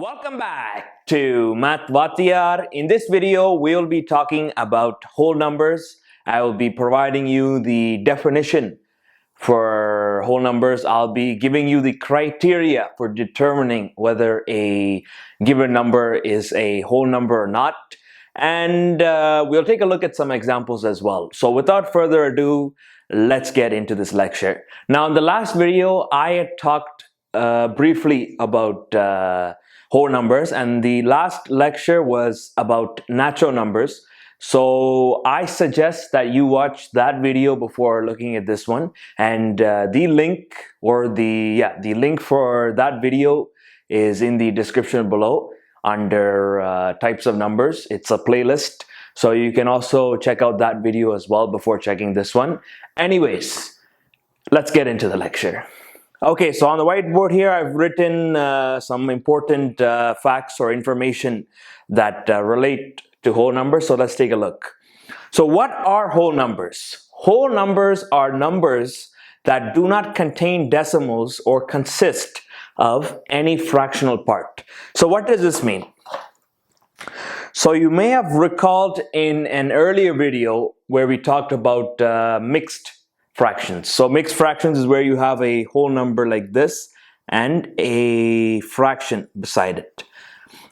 Welcome back to Math Vaathiyaar. In this video, we'll be talking about whole numbers. I will be providing you the definition for whole numbers. I'll be giving you the criteria for determining whether a given number is a whole number or not. And we'll take a look at some examples as well. So without further ado, let's get into this lecture. Now, in the last video, I had talked briefly about whole numbers, and the last lecture was about natural numbers. So I suggest that you watch that video before looking at this one, and the link for that video is in the description below under types of numbers. It's a playlist, so you can also check out that video as well before checking this one. Anyways, let's get into the lecture. Okay, so on the whiteboard here, I've written some important facts or information that relate to whole numbers. So let's take a look. So what are whole numbers? Whole numbers are numbers that do not contain decimals or consist of any fractional part. So what does this mean? So you may have recalled in an earlier video where we talked about mixed fractions. So mixed fractions is where you have a whole number like this and a fraction beside it.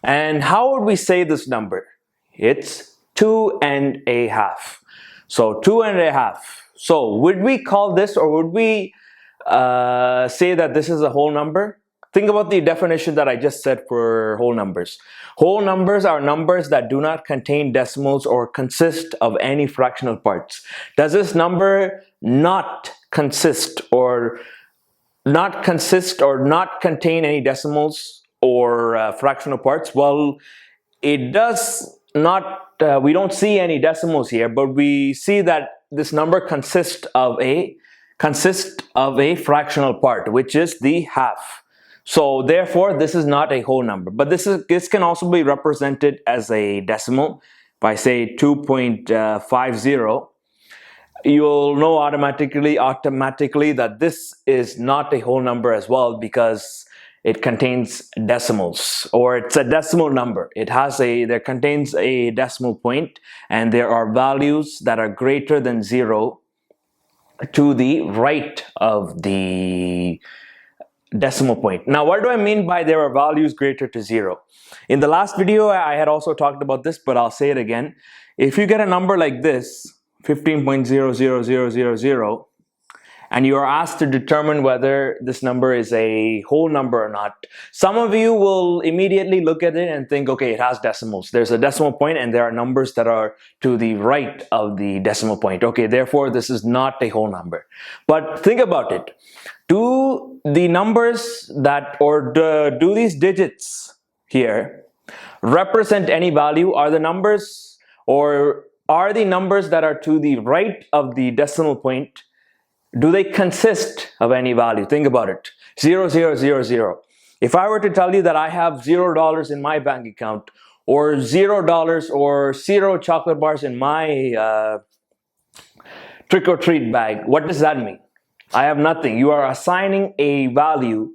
And how would we say this number? It's 2.5. So 2.5. So would we call this, or would we say that this is a whole number? Think about the definition that I just said for whole numbers. Whole numbers are numbers that do not contain decimals or consist of any fractional parts. Does this number not consist or not contain any decimals or fractional parts? Well, it does not. We don't see any decimals here, but we see that this number consists of a fractional part, which is the half. So therefore, this is not a whole number, but this can also be represented as a decimal by, say, 2.50. You'll know automatically that this is not a whole number as well, because it contains decimals, or it's a decimal number. There contains a decimal point, and there are values that are greater than 0 to the right of the decimal point. Now, what do I mean by there are values greater to 0? In the last video, I had also talked about this, but I'll say it again. If you get a number like this, 15.00000, and you are asked to determine whether this number is a whole number or not, some of you will immediately look at it and think, okay, it has decimals. There's a decimal point and there are numbers that are to the right of the decimal point. Okay, therefore this is not a whole number. But think about it. Do the numbers do these digits here represent any value? Are the numbers that are to the right of the decimal point, do they consist of any value? Think about it. 0, 0, 0, 0. If I were to tell you that I have $0 in my bank account, or $0 or 0 chocolate bars in my trick-or-treat bag, what does that mean? I have nothing. You are assigning a value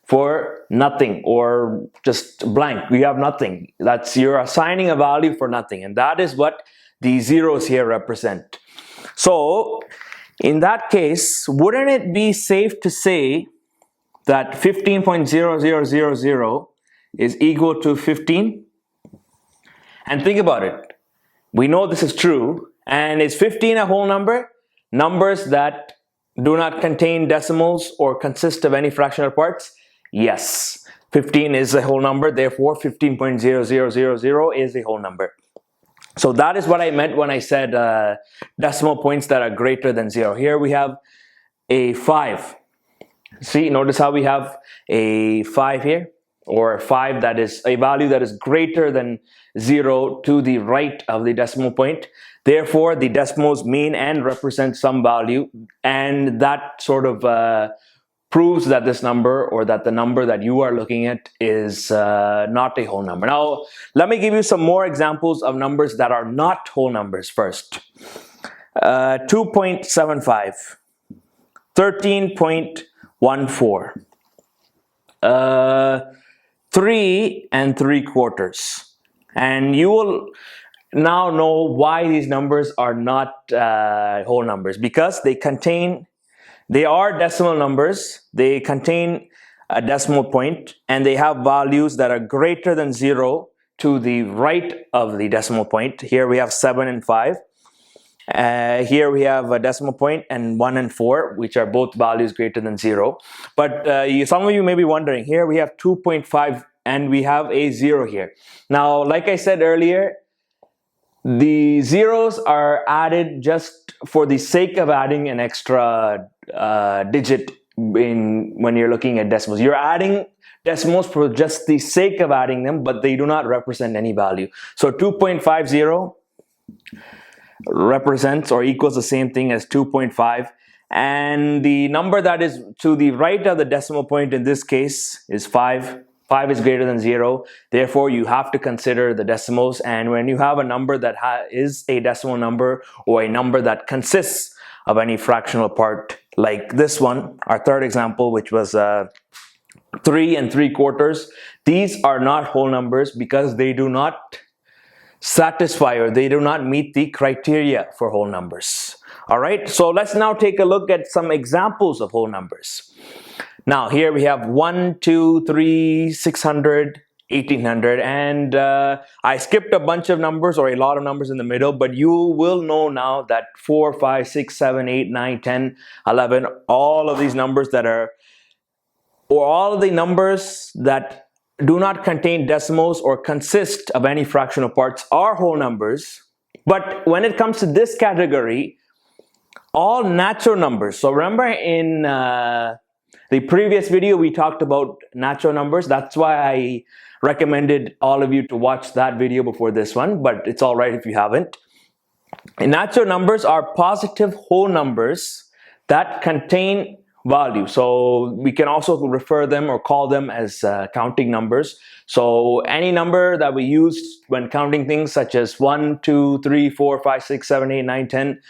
for nothing, or just blank. You have nothing. You're assigning a value for nothing, and that is what the zeros here represent. So in that case, wouldn't it be safe to say that 15.0000 is equal to 15? And think about it. We know this is true. And is 15 a whole number? Numbers that do not contain decimals or consist of any fractional parts? Yes. 15 is a whole number. Therefore, 15.0000 is a whole number. So that is what I meant when I said decimal points that are greater than 0. Here we have a 5. See, notice how we have a 5 here, or 5 that is a value that is greater than 0 to the right of the decimal point. Therefore, the decimals mean and represent some value, and that sort of proves that this number, or that the number that you are looking at, is not a whole number. Now, let me give you some more examples of numbers that are not whole numbers first. 2.75, 13.14, 3 and 3/4. And you will now know why these numbers are not whole numbers, because they are decimal numbers, they contain a decimal point, and they have values that are greater than 0 to the right of the decimal point. Here we have 7 and 5. Here we have a decimal point and 1 and 4, which are both values greater than 0. But some of you may be wondering, here we have 2.5 and we have a 0 here. Now, like I said earlier, the zeros are added just for the sake of adding an extra digit when you're looking at decimals. You're adding decimals for just the sake of adding them, but they do not represent any value. So 2.50 represents or equals the same thing as 2.5, and the number that is to the right of the decimal point in this case is 5. 5 is greater than 0, therefore you have to consider the decimals. And when you have a number that is a decimal number, or a number that consists of any fractional part, like this one, our third example, which was 3 and 3/4, these are not whole numbers because they do not satisfy, or they do not meet the criteria for whole numbers. All right, so let's now take a look at some examples of whole numbers. Now here we have 1, 2, 3, 600, 1800, and I skipped a bunch of numbers, or a lot of numbers in the middle, but you will know now that 4, 5, 6, 7, 8, 9, 10, 11, all of these numbers that are, or all of the numbers that do not contain decimals or consist of any fractional parts are whole numbers. But when it comes to this category, all natural numbers, so remember in the previous video we talked about natural numbers. That's why I recommended all of you to watch that video before this one, but it's all right if you haven't. And natural numbers are positive whole numbers that contain value. So we can also refer them or call them as counting numbers. So any number that we use when counting things, such as 1, 2, 3, 4, 5, 6, 7, 8, 9, 10,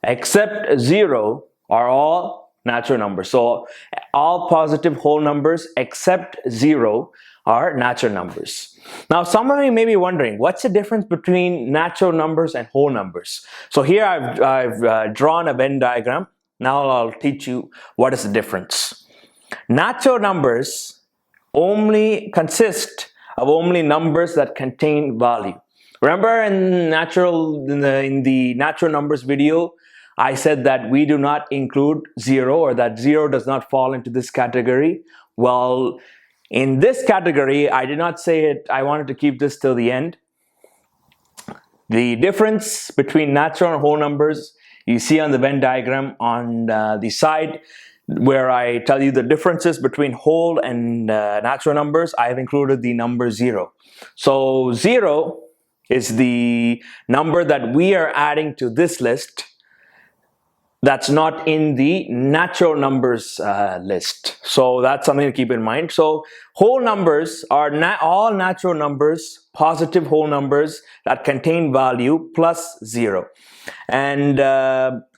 except 0, are all natural numbers. So all positive whole numbers except 0 are natural numbers. Now some of you may be wondering, what's the difference between natural numbers and whole numbers? So here I've drawn a Venn diagram. Now I'll teach you what is the difference. Natural numbers only consist of only numbers that contain value. Remember in the natural numbers video, I said that we do not include 0, or that 0 does not fall into this category. Well, in this category, I did not say it. I wanted to keep this till the end. The difference between natural and whole numbers, you see on the Venn diagram on the side where I tell you the differences between whole and natural numbers. I have included the number 0. So 0 is the number that we are adding to this list that's not in the natural numbers list. So that's something to keep in mind. So whole numbers are all natural numbers, positive whole numbers that contain value plus 0. And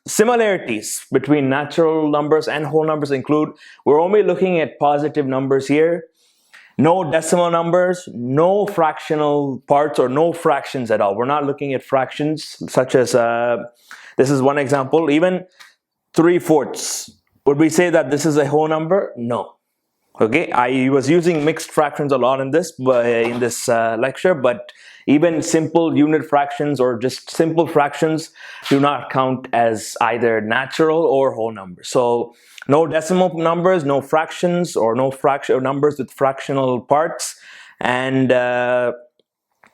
similarities between natural numbers and whole numbers include, we're only looking at positive numbers here, no decimal numbers, no fractional parts, or no fractions at all. We're not looking at fractions, such as this is one example. Even 3/4. Would we say that this is a whole number? No. Okay, I was using mixed fractions a lot in this lecture, but even simple unit fractions or just simple fractions do not count as either natural or whole numbers. So no decimal numbers, no fractions, or no numbers with fractional parts, and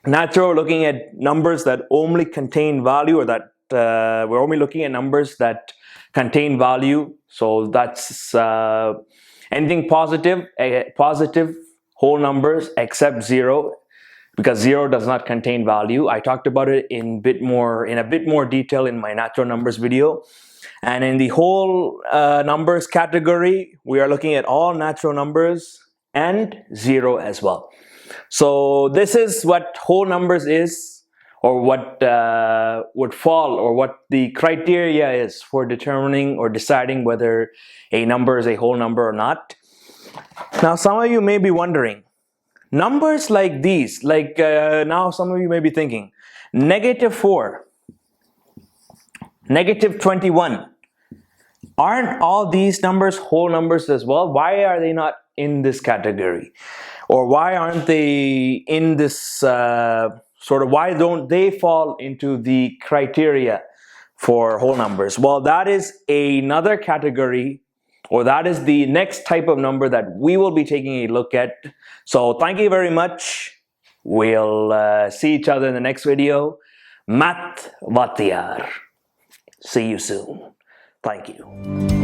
natural, looking at numbers that only contain value, or that we're only looking at numbers that contain value. So that's anything positive, positive whole numbers except 0, because 0 does not contain value. I talked about it in a bit more detail in my natural numbers video. And in the whole numbers category, we are looking at all natural numbers and 0 as well. So this is what whole numbers is, or what would fall, or what the criteria is for determining or deciding whether a number is a whole number or not. Now some of you may be wondering, Numbers like these, like now some of you may be thinking, -4, -21, aren't all these numbers whole numbers as well? Why are they not in this category? Or why aren't they in this sort of, why don't they fall into the criteria for whole numbers? Well, that is another category, or that is the next type of number that we will be taking a look at. So thank you very much. We'll see each other in the next video. Math Vaathiyaar. See you soon. Thank you.